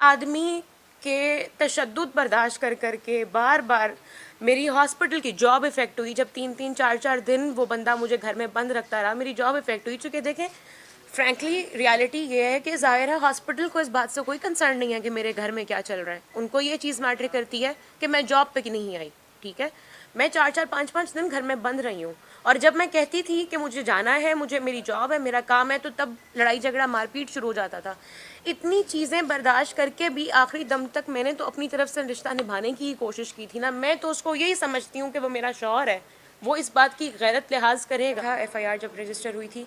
आदमी के तशद्दुद बर्दाश्त कर कर के बार बार मेरी हॉस्पिटल की जॉब इफ़ेक्ट हुई। जब 3-3 4-4 दिन वो बंदा मुझे घर में बंद रखता रहा, मेरी जॉब इफ़ेक्ट हुई। चूँकि देखें, फ्रैंकली रियलिटी ये है कि ज़ाहिर है हॉस्पिटल को इस बात से कोई कंसर्न नहीं है कि मेरे घर में क्या चल रहा है। उनको ये चीज़ मैटर करती है कि मैं जॉब पे नहीं आई। ठीक है, मैं 4-4 5-5 दिन घर में बंद रही हूँ, और जब मैं कहती थी कि मुझे जाना है, मुझे मेरी जॉब है, मेरा काम है, तो तब लड़ाई झगड़ा मारपीट शुरू हो जाता था। इतनी चीज़ें बर्दाश्त करके भी आखिरी दम तक मैंने तो अपनी तरफ से रिश्ता निभाने की ही कोशिश की थी ना। मैं तो उसको यही समझती हूँ कि वो मेरा शौहर है, वो इस बात की गैरत लिहाज करेगा। एफआईआर जब रजिस्टर हुई थी,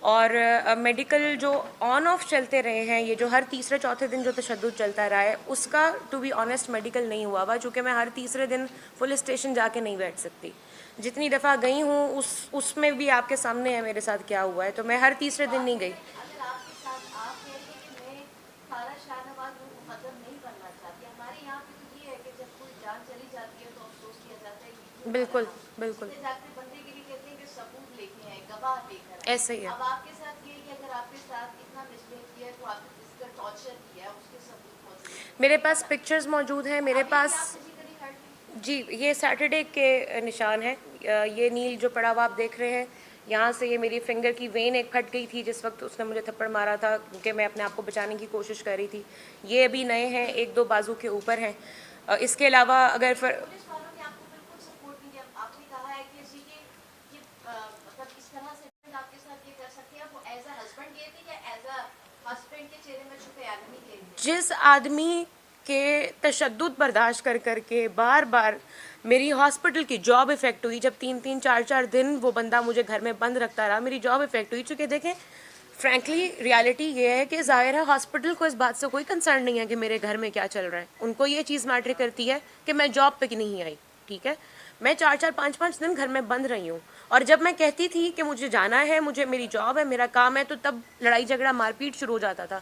और मेडिकल जो ऑन ऑफ चलते रहे हैं, ये जो हर तीसरे चौथे दिन जो तशद्दुद चलता रहा है, उसका टू बी ऑनेस्ट मेडिकल नहीं हुआ हुआ, चूँकि मैं हर तीसरे दिन पुलिस स्टेशन जाके नहीं बैठ सकती। जितनी दफ़ा गई हूँ उसमें भी आपके सामने है मेरे साथ क्या हुआ है, तो मैं हर तीसरे दिन नहीं गई। अगर आपके साथ आप कह रही हैं कि मैं खारा शाहनवाज हूँ, मुकद्दम नहीं बनना चाहती। हमारे यहाँ पे तो ये है कि जब कोई जान चली जाती है तो अफसोस किया जाता है, वीडियो बिल्कुल बनाना, बिल्कुल सीधे जाकर बंदे के लिए कहते हैं कि सबूत लेके आए, गवाह लेकर आए। ऐसे ही है। अब आपके साथ ये है कि अगर आपके साथ इतना मिसबिहेव किया है तो आपने फिजिकल टॉर्चर किया है, उसके सबूत मौजूद हैं, मेरे पास बता पिक्चर्स मौजूद हैं मेरे अभी भी पास। आप फिजिकली हर्ट हैं? जी, ये सैटरडे के निशान हैं। ये नील जो पड़ा हुआ आप देख रहे हैं, यहाँ से ये मेरी फिंगर की वेन एक फट गई थी जिस वक्त उसने मुझे थप्पड़ मारा था, क्योंकि मैं अपने आप को बचाने की कोशिश कर रही थी। ये अभी नए हैं, 1-2 बाजू के ऊपर हैं। इसके अलावा अगर पुलिस वालों ने आपको बिल्कुल सपोर्ट नहीं दिया। आपने कहा है कि जी कि मतलब इस तरह से आपके साथ ये कर सकते हैं। वो एज अ हस्बैंड गए थे या एज अ हस्बैंड के चेहरे में छुपे आदमी गए थे? जिस आदमी के तशद्दुद बर्दाश्त कर कर के बार बार मेरी हॉस्पिटल की जॉब इफ़ेक्ट हुई। जब 3-3 4-4 दिन वो बंदा मुझे घर में बंद रखता रहा, मेरी जॉब इफ़ेक्ट हुई। चूँकि देखें, फ्रैंकली रियलिटी ये है कि ज़ाहिर है हॉस्पिटल को इस बात से कोई कंसर्न नहीं है कि मेरे घर में क्या चल रहा है। उनको ये चीज़ मैटर करती है कि मैं जॉब पे नहीं आई। ठीक है, मैं 4-4 5-5 दिन घर में बंद रही हूँ, और जब मैं कहती थी कि मुझे जाना है, मुझे मेरी जॉब है, मेरा काम है, तो तब लड़ाई झगड़ा मारपीट शुरू हो जाता था।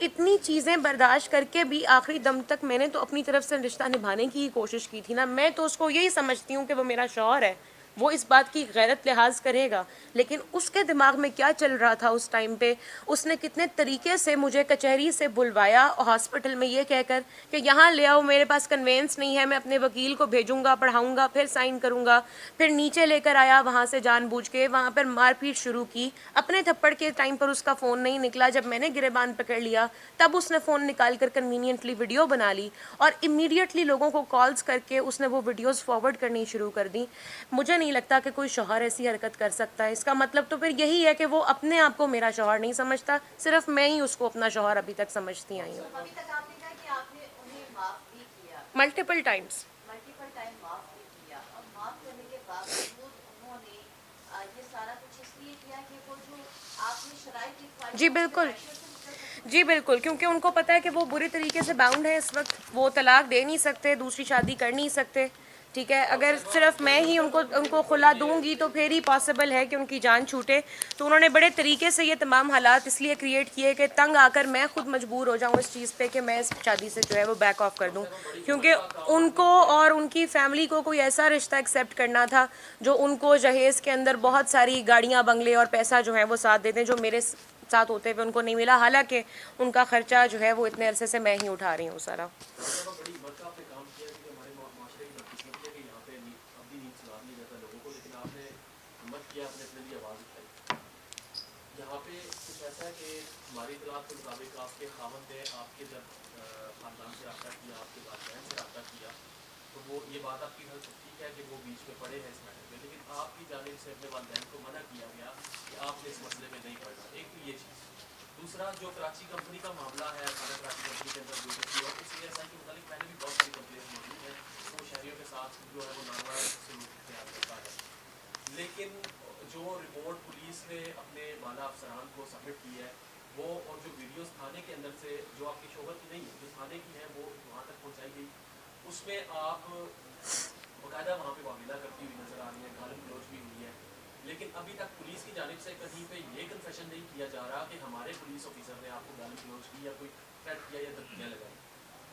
इतनी चीज़ें बर्दाश्त करके भी आखिरी दम तक मैंने तो अपनी तरफ से रिश्ता निभाने की ही कोशिश की थी ना। मैं तो उसको यही समझती हूँ कि वो मेरा शौहर है, वो इस बात की गैरत लिहाज करेगा। लेकिन उसके दिमाग में क्या चल रहा था उस टाइम पे, उसने कितने तरीके से मुझे कचहरी से बुलवाया हॉस्पिटल में ये कहकर कि यहाँ ले आओ, मेरे पास कन्वेंस नहीं है, मैं अपने वकील को भेजूंगा, पढ़ाऊंगा, फिर साइन करूंगा। फिर नीचे लेकर आया वहाँ से जानबूझ के, वहाँ पर मारपीट शुरू की। अपने थप्पड़ के टाइम पर उसका फ़ोन नहीं निकला, जब मैंने गिरेबान पकड़ लिया तब उसने फ़ोन निकाल कर कन्वीनियंटली वीडियो बना ली, और इमीडिएटली लोगों को कॉल्स करके उसने वो वीडियोज़ फॉरवर्ड करनी शुरू कर दी। मुझे नहीं लगता कि कोई शौहर ऐसी हरकत कर सकता है। इसका मतलब तो फिर यही है कि वो अपने आप को मेरा शौहर नहीं समझता, सिर्फ मैं ही उसको अपना शौहर अभी तक समझती आई हूँ। अभी तक आपने कहा कि आपने उन्हें माफ भी किया, मल्टीपल टाइम्स। मल्टीपल टाइम माफ भी किया, और माफ करने के बावजूद उन्होंने ये सारा कुछ इसलिए किया कि वो जो आपने शराइ की जी ख्वाहिशों उसके बिल्कुल, प्रेशर से निकल सके। जी बिल्कुल, क्योंकि उनको पता है कि वो बुरी तरीके से बाउंड है इस वक्त। वो तलाक दे नहीं सकते, दूसरी शादी कर नहीं सकते। ठीक है, अगर सिर्फ मैं ही उनको उनको खुला दूंगी तो फिर ही पॉसिबल है कि उनकी जान छूटे। तो उन्होंने बड़े तरीके से ये तमाम हालात इसलिए क्रिएट किए कि तंग आकर मैं खुद मजबूर हो जाऊँ इस चीज़ पे कि मैं इस शादी से जो है वो बैक ऑफ कर दूँ, क्योंकि उनको और उनकी फैमिली को कोई ऐसा रिश्ता एक्सेप्ट करना था जो उनको जहेज़ के अंदर बहुत सारी गाड़ियाँ, बंगले और पैसा जो है वो साथ देते हैं, जो मेरे साथ होते हुए उनको नहीं मिला। हालांकि उनका खर्चा जो है वो इतने अरसे से मैं ही उठा रही हूँ सारा। यहाँ पे कुछ ऐसा है कि हमारी इतलात के मुताबिक आपके खामन ने आपके जब खानदान से रब्ता किया, आपके वालिदैन से रब्ता किया, तो वो ये बात आपकी हद तक ठीक है कि वो बीच में पड़े हैं इस मैटर में, लेकिन आपकी जानिब से अपने वालिदैन को मना किया गया कि आपने इस मसले में नहीं पढ़ना। एक तो ये चीज़। दूसरा, जो कराची कंपनी का मामला है, खाना कराची कंपनी के अंदर जो कुछ हुआ, उस सी के मुताबिक पहले भी बहुत सारी कंप्लेन मौजूद है। वो शहरियों के साथ जो है वो नामवार सलूक इख्तियार करता है। लेकिन जो रिपोर्ट पुलिस ने अपने माला अफसरान को सबमिट की है, वो और जो वीडियोस थाने के अंदर से जो आपकी शोहर की नहीं है, जो थाने की है, वो वहाँ तक पहुँचाई गई, उसमें आप बाकायदा वहाँ पे वामिला करती हुई नजर आ रही है, गालिब गलौज भी हुई है। लेकिन अभी तक पुलिस की जानिब से कहीं पे ये कन्फेशन नहीं किया जा रहा कि हमारे पुलिस ऑफिसर ने आपको गालिब गलौज की या कोई थ्रेट किया या धमकियाँ लगाई।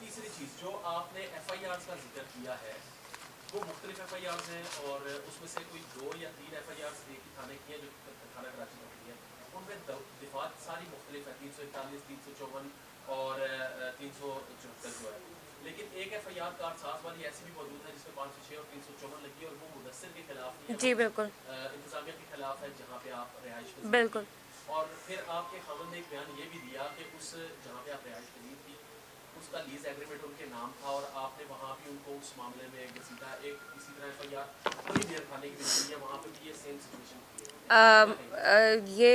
तीसरी चीज़, जो आपने FIR का जिक्र किया है, वो मुख्तलिफ FIR हैं, और उसमें से कोई 2 या 3 FIR एक ही थाने की है जो थाना कराची में है। उनमें दिफात सारी मुख्तलिफ है, 341, 354, और 374 जो है, लेकिन एक FIR कारसाज वाली ऐसी भी मौजूद है जिसमें 506 और 354 लगी है और वो मुदस्सिर के खिलाफ नहीं है, जी बिल्कुल इंतजामिया के खिलाफ है जहाँ पे आप रिहाइश पजीर बिल्कुल। थी। और फिर आपके खावंद ने एक बयान ये भी दिया कि उस जहाँ पे आप रिहाइश पजीर थी उसका लीज एग्रीमेंट उनके नाम था और आपने वहाँ भी उनको उस मामले में घसीटा। एक इसी तरह FIR कोई देर खाने की मिलती है वहाँ पे भी ये सेम सिचुएशन ये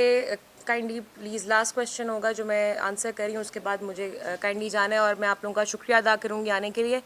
काइंडली प्लीज़ लास्ट क्वेश्चन होगा जो मैं आंसर कर रही हूँ, उसके बाद मुझे काइंडली जाना है और मैं आप लोगों का शुक्रिया अदा करूँगी आने के लिए।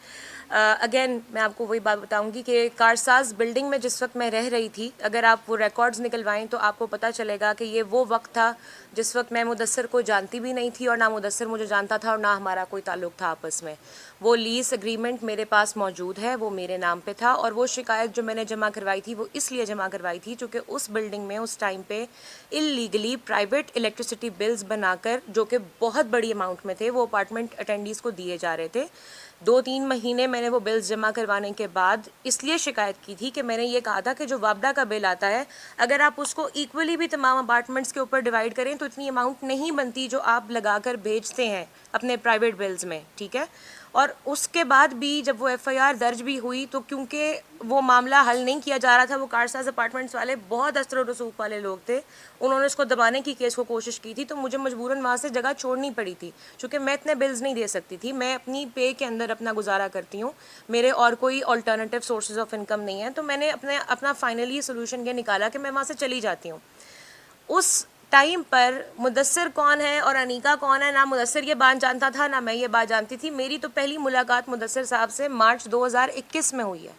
अगेन मैं आपको वही बात बताऊँगी कि कारसाज बिल्डिंग में जिस वक्त मैं रह रही थी, अगर आप वो रिकॉर्ड्स निकलवाएं तो आपको पता चलेगा कि ये वो वक्त था जिस वक्त मैं मुदस्सिर को जानती भी नहीं थी और ना मुदस्सिर मुझे जानता था और ना हमारा कोई ताल्लुक था आपस में। वो लीज एग्रीमेंट मेरे पास मौजूद है, वो मेरे नाम पे था और वो शिकायत जो मैंने जमा करवाई थी वो इसलिए जमा करवाई थी क्योंकि उस बिल्डिंग में उस टाइम पे इलीगली प्राइवेट इलेक्ट्रिसिटी बिल्स बनाकर, जो कि बहुत बड़ी अमाउंट में थे, वो अपार्टमेंट अटेंडीज़ को दिए जा रहे थे। 2-3 महीने मैंने वो बिल्स जमा करवाने के बाद इसलिए शिकायत की थी कि मैंने ये कहा था कि जो वापडा का बिल आता है अगर आप उसको इक्वली भी तमाम अपार्टमेंट्स के ऊपर डिवाइड करें तो इतनी अमाउंट नहीं बनती जो आप लगाकर भेजते हैं अपने प्राइवेट बिल्स में, ठीक है। और उसके बाद भी जब वो FIR दर्ज भी हुई तो क्योंकि वो मामला हल नहीं किया जा रहा था, वो कारसाज अपार्टमेंट्स वाले बहुत अस्तर और रसूख वाले लोग थे, उन्होंने उसको दबाने की केस को कोशिश की थी, तो मुझे मजबूरन वहाँ से जगह छोड़नी पड़ी थी क्योंकि मैं इतने बिल्स नहीं दे सकती थी। मैं अपनी पे के अंदर अपना गुजारा करती हूँ, मेरे और कोई अल्टरनेटिव सोर्सेज ऑफ इनकम नहीं है, तो मैंने अपना फाइनली सोल्यूशन ये निकाला कि मैं वहाँ से चली जाती हूँ। उस टाइम पर मुदस्सिर कौन है और अनीका कौन है, ना मुदस्सिर ये बात जानता था ना मैं ये बात जानती थी। मेरी तो पहली मुलाकात मुदस्सिर साहब से मार्च 2021 में हुई है।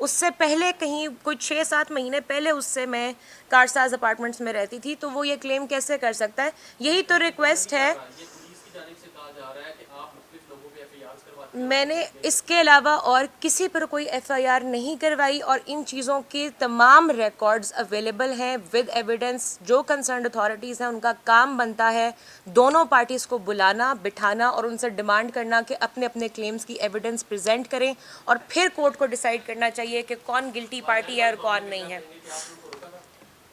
उससे पहले कहीं कोई 6-7 महीने पहले उससे मैं कारसाज अपार्टमेंट्स में रहती थी, तो वो ये क्लेम कैसे कर सकता है। यही तो रिक्वेस्ट है। ये पुलिस की जानिब से कहा जा रहा है कि आप मुख्तलिफ लोगों पे FIRs करवाते हैं। मैंने इसके अलावा और किसी पर कोई FIR नहीं करवाई और इन चीज़ों के तमाम रिकॉर्ड्स अवेलेबल हैं विद एविडेंस। जो कंसर्न्ड अथॉरिटीज़ हैं उनका काम बनता है दोनों पार्टीज़ को बुलाना, बिठाना और उनसे डिमांड करना कि अपने अपने क्लेम्स की एविडेंस प्रेजेंट करें और फिर कोर्ट को डिसाइड करना चाहिए कि कौन गिल्टी पार्टी है और कौन नहीं है।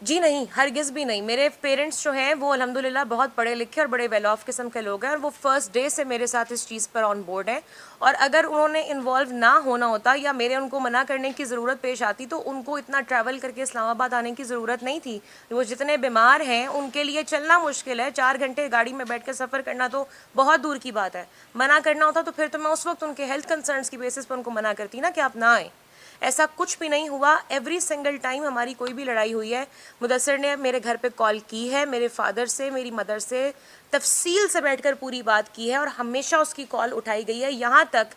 जी नहीं, हरगिज़ भी नहीं। मेरे पेरेंट्स जो हैं वो अल्हम्दुलिल्लाह बहुत पढ़े लिखे और बड़े वेल ऑफ किस्म के लोग हैं और वो फर्स्ट डे से मेरे साथ इस चीज़ पर ऑन बोर्ड हैं। और अगर उन्होंने इन्वॉल्व ना होना होता या मेरे उनको मना करने की ज़रूरत पेश आती तो उनको इतना ट्रैवल करके इस्लामाबाद आने की ज़रूरत नहीं थी। वो जितने बीमार हैं उनके लिए चलना मुश्किल है, 4 घंटे गाड़ी में बैठ कर सफ़र करना तो बहुत दूर की बात है। मना करना होता तो फिर तो मैं उस वक्त उनके हेल्थ कंसर्न्स की बेसिस पर उनको मना करती ना कि आप ना आएँ। ऐसा कुछ भी नहीं हुआ। एवरी सिंगल टाइम हमारी कोई भी लड़ाई हुई है, मुदस्सिर ने मेरे घर पे कॉल की है, मेरे फादर से, मेरी मदर से तफसील से बैठकर पूरी बात की है और हमेशा उसकी कॉल उठाई गई है। यहाँ तक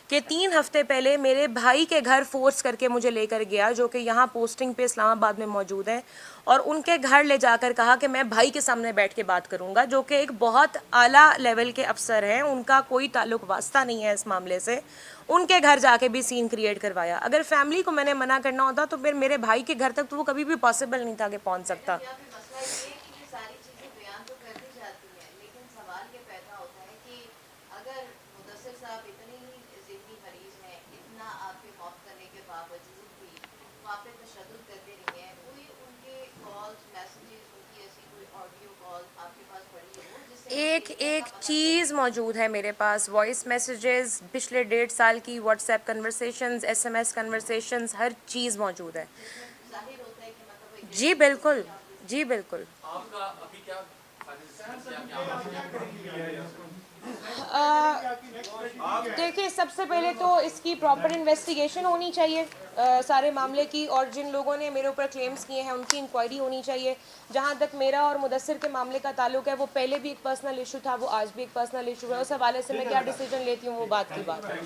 कि 3 हफ्ते पहले मेरे भाई के घर फोर्स करके मुझे लेकर गया, जो कि यहाँ पोस्टिंग पे इस्लामाबाद में मौजूद है, और उनके घर ले जाकर कहा कि मैं भाई के सामने बैठ के बात करूँगा, जो कि एक बहुत आला लेवल के अफसर हैं, उनका कोई ताल्लुक वास्ता नहीं है इस मामले से। उनके घर जाके भी सीन क्रिएट करवाया। अगर फैमिली को मैंने मना करना होता तो फिर मेरे भाई के घर तक तो वो कभी भी पॉसिबल नहीं था कि पहुँच सकता। यहाँ पे मसला ये है कि ये सारी चीजें बयान तो कर दी जाती हैं, लेकिन सवाल ये पैदा होता है कि अगर मुदस्सिर साहब इतने ही ज़िहनी मरीज हैं, इतना आपके मौत करने के बावजूद भी वहाँ पे तशद्दुद करते नहीं हैं, कोई उनके कॉल्स, मैसेजेस, उनकी ऐसी कोई ऑडियो कॉल आपके पास पड़ी हो जिससे एक चीज़ मौजूद है मेरे पास, वॉइस मैसेजेस, पिछले 1.5 साल की व्हाट्सएप कन्वर्सेशंस, SMS कन्वर्सेशंस, हर चीज़ मौजूद है। जाहिर होता है कि मतलब वो जी बिल्कुल, जी बिल्कुल। आपका अभी क्या देखिए, सबसे पहले तो इसकी प्रॉपर इन्वेस्टिगेशन होनी चाहिए सारे मामले की, और जिन लोगों ने मेरे ऊपर क्लेम्स किए हैं उनकी इंक्वायरी होनी चाहिए। जहाँ तक मेरा और मुदस्सिर के मामले का ताल्लुक है, वो पहले भी एक पर्सनल इशू था, वो आज भी एक पर्सनल इशू है। उस हवाले से मैं क्या डिसीजन लेती हूँ वो बात की बात है।